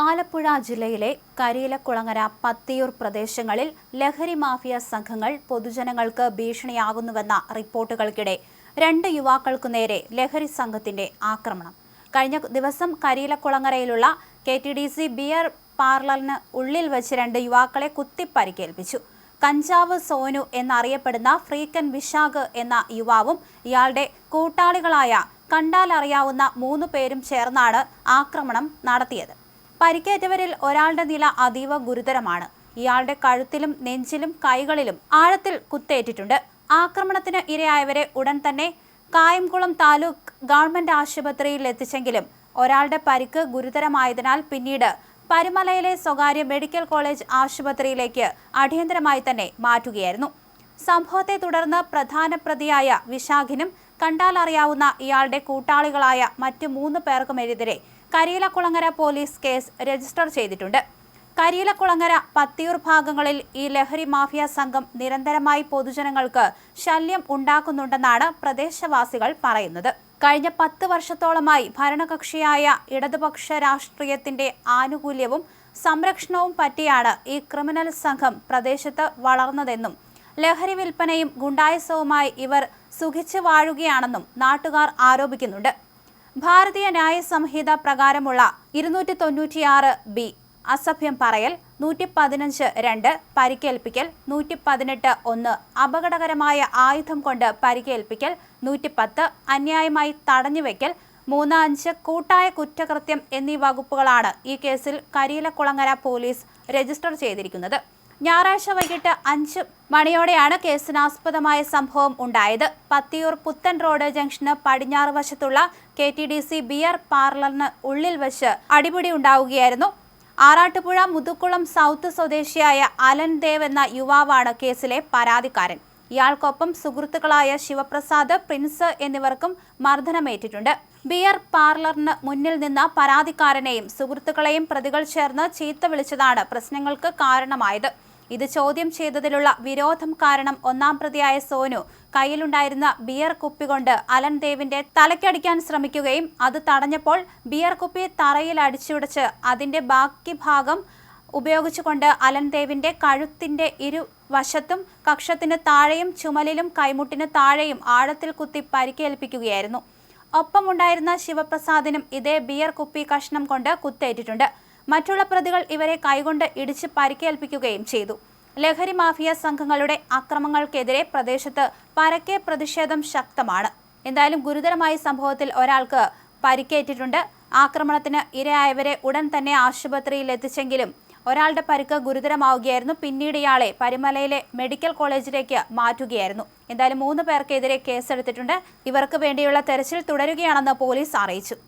ആലപ്പുഴ ജില്ലയിലെ കരിയിലക്കുളങ്ങര പത്തിയൂർ പ്രദേശങ്ങളിൽ ലഹരി മാഫിയ സംഘങ്ങൾ പൊതുജനങ്ങൾക്ക് ഭീഷണിയാകുന്നുവെന്ന റിപ്പോർട്ടുകൾക്കിടെ 2 യുവാക്കൾക്കു നേരെ ലഹരി സംഘത്തിന്റെ ആക്രമണം. കഴിഞ്ഞ ദിവസം കരിയിലക്കുളങ്ങരയിലുള്ള KTDC ബിയർ പാർലറിന് ഉള്ളിൽ വെച്ച് 2 യുവാക്കളെ കുത്തിപ്പരിക്കേൽപ്പിച്ചു. കഞ്ചാവ് സോനു എന്നറിയപ്പെടുന്ന ഫ്രീക്കൻ വിശാഖ് എന്ന യുവാവും ഇയാളുടെ കൂട്ടാളികളായ കണ്ടാലറിയാവുന്ന 3 പേരും ചേർന്നാണ് ആക്രമണം നടത്തിയത്. പരിക്കേറ്റവരിൽ ഒരാളുടെ നില അതീവ ഗുരുതരമാണ്. ഇയാളുടെ കഴുത്തിലും നെഞ്ചിലും കൈകളിലും ആഴത്തിൽ കുത്തേറ്റിട്ടുണ്ട്. ആക്രമണത്തിന് ഇരയായവരെ ഉടൻ തന്നെ കായംകുളം താലൂക്ക് ഗവൺമെന്റ് ആശുപത്രിയിൽ എത്തിച്ചെങ്കിലും ഒരാളുടെ പരിക്ക് ഗുരുതരമായതിനാൽ പിന്നീട് പരുമലയിലെ സ്വകാര്യ മെഡിക്കൽ കോളേജ് ആശുപത്രിയിലേക്ക് അടിയന്തരമായി തന്നെ മാറ്റുകയായിരുന്നു. സംഭവത്തെ തുടർന്ന് പ്രധാന പ്രതിയായ വിശാഖിനും കണ്ടാലറിയാവുന്ന ഇയാളുടെ കൂട്ടാളികളായ മറ്റ് 3 പേർക്കുമെതിരെ കരിയിലക്കുളങ്ങര പോലീസ് കേസ് രജിസ്റ്റർ ചെയ്തിട്ടുണ്ട്. കരിയിലക്കുളങ്ങര പത്തിയൂർ ഭാഗങ്ങളിൽ ഈ ലഹരി മാഫിയ സംഘം നിരന്തരമായി പൊതുജനങ്ങൾക്ക് ശല്യം ഉണ്ടാക്കുന്നുണ്ടെന്നാണ് പ്രദേശവാസികൾ പറയുന്നത്. കഴിഞ്ഞ 10 വർഷത്തോളമായി ഭരണകക്ഷിയായ ഇടതുപക്ഷ രാഷ്ട്രീയത്തിന്റെ ആനുകൂല്യവും സംരക്ഷണവും പറ്റിയാണ് ഈ ക്രിമിനൽ സംഘം പ്രദേശത്ത് വളർന്നതെന്നും ലഹരി വിൽപ്പനയും ഗുണ്ടായുസവുമായി ഇവർ സുഖിച്ചു വാഴുകയാണെന്നും നാട്ടുകാർ ആരോപിക്കുന്നുണ്ട്. ഭാരതീയ ന്യായ സംഹിത പ്രകാരമുള്ള 296B അസഭ്യം പറയൽ, 115(2) പരിക്കേൽപ്പിക്കൽ, 118(1) അപകടകരമായ ആയുധം കൊണ്ട് പരിക്കേൽപ്പിക്കൽ, 110 അന്യായമായി തടഞ്ഞുവെക്കൽ, 35 കൂട്ടായ കുറ്റകൃത്യം എന്നീ വകുപ്പുകളാണ് ഈ കേസിൽ കരിയിലക്കുളങ്ങര പോലീസ് രജിസ്റ്റർ ചെയ്തിരിക്കുന്നത്. ഞായറാഴ്ച വൈകിട്ട് 5 മണിയോടെയാണ് കേസിനാസ്പദമായ സംഭവം ഉണ്ടായത്. പത്തിയൂർ പുത്തൻ റോഡ് ജംഗ്ഷന് പടിഞ്ഞാറ് വശത്തുള്ള KTDC ബിയർ പാർലറിന് ഉള്ളിൽ വെച്ച് അടിപിടി ഉണ്ടാവുകയായിരുന്നു. ആറാട്ടുപുഴ മുതുക്കുളം സൗത്ത് സ്വദേശിയായ അലൻ ദേവ് എന്ന യുവാവാണ് കേസിലെ പരാതിക്കാരൻ. ഇയാൾക്കൊപ്പം സുഹൃത്തുക്കളായ ശിവപ്രസാദ്, പ്രിൻസ് എന്നിവർക്കും മർദ്ദനമേറ്റിട്ടുണ്ട്. ബിയർ പാർലറിന് മുന്നിൽ നിന്ന പരാതിക്കാരനെയും സുഹൃത്തുക്കളെയും പ്രതികൾ ചേർന്ന് ചീത്ത വിളിച്ചതാണ് പ്രശ്നങ്ങൾക്ക് കാരണമായത്. ഇത് ചോദ്യം ചെയ്തതിലുള്ള വിരോധം കാരണം 1-ാം പ്രതിയായ സോനു കയ്യിലുണ്ടായിരുന്ന ബിയർ കുപ്പി കൊണ്ട് അലൻ ദേവിന്റെ തലയ്ക്കടിക്കാൻ ശ്രമിക്കുകയും അത് തടഞ്ഞപ്പോൾ ബിയർ കുപ്പി തറയിൽ അടിച്ചുടച്ച് അതിന്റെ ബാക്കി ഭാഗം ഉപയോഗിച്ചുകൊണ്ട് അലൻ ദേവിന്റെ കഴുത്തിന്റെ ഇരുവശത്തും കക്ഷത്തിന് താഴെയും ചുമലിലും കൈമുട്ടിന് താഴെയും ആഴത്തിൽ കുത്തി പരിക്കേൽപ്പിക്കുകയായിരുന്നു. ഒപ്പമുണ്ടായിരുന്ന ശിവപ്രസാദിനും ഇതേ ബിയർ കുപ്പി കഷ്ണം കൊണ്ട് കുത്തേറ്റിട്ടുണ്ട്. മറ്റുള്ള പ്രതികൾ ഇവരെ കൈകൊണ്ട് ഇടിച്ച് പരിക്കേൽപ്പിക്കുകയും ചെയ്തു. ലഹരി മാഫിയ സംഘങ്ങളുടെ അക്രമങ്ങൾക്കെതിരെ പ്രദേശത്ത് പരക്കെ പ്രതിഷേധം ശക്തമാണ്. എന്തായാലും ഗുരുതരമായ സംഭവത്തിൽ ഒരാൾക്ക് പരിക്കേറ്റിട്ടുണ്ട്. ആക്രമണത്തിന് ഇരയായവരെ ഉടൻ തന്നെ ആശുപത്രിയിൽ എത്തിച്ചെങ്കിലും ഒരാളുടെ പരിക്ക് ഗുരുതരമാവുകയായിരുന്നു. പിന്നീട് ഇയാളെ പരുമലയിലെ മെഡിക്കൽ കോളേജിലേക്ക് മാറ്റുകയായിരുന്നു. എന്തായാലും 3 പേർക്കെതിരെ കേസെടുത്തിട്ടുണ്ട്. ഇവർക്ക് വേണ്ടിയുള്ള തെരച്ചിൽ തുടരുകയാണെന്ന് പോലീസ് അറിയിച്ചു.